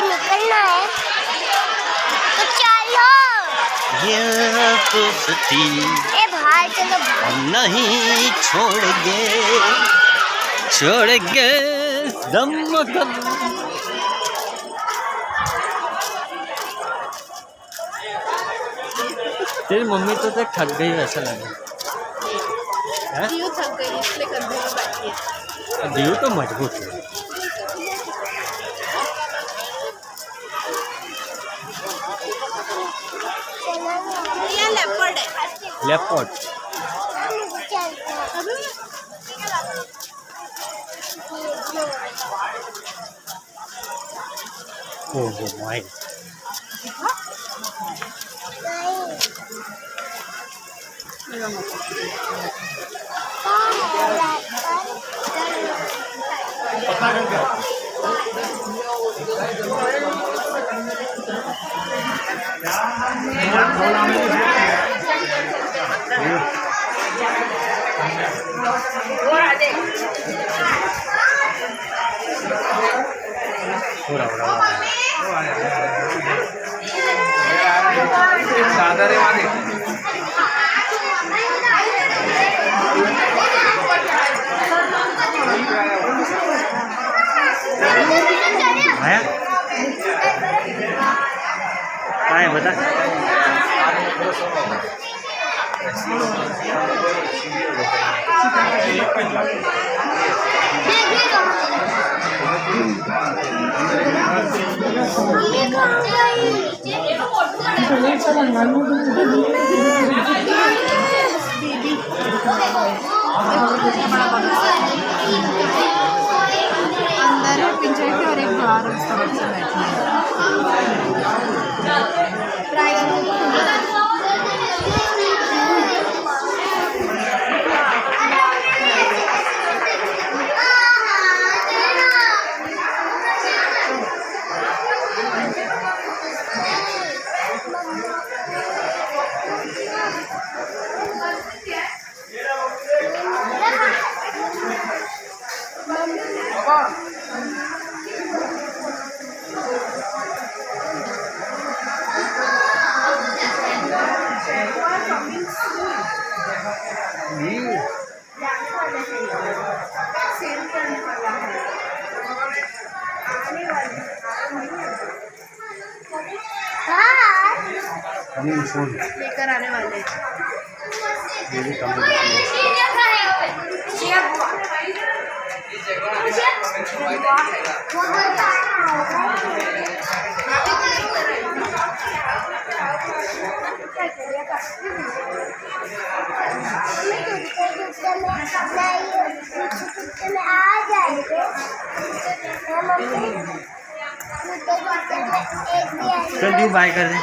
निकलना है तो चलो। ये दोस्ती ए बाहर चलो। नहीं छोड़ेंगे दम दम। तेरी मम्मी तो थक गई ऐसा लगा। दियो थक गई इसलिए कंधे में बैठी है। दियो तो मजबूत है। ये लेपर्ड है। लेपर्ड ओह माय आया काय बता अंदर है पिंजरे के और एक बाहर उस तरफ से बैठी है। लेकर आने वाले चल बाय कर दे।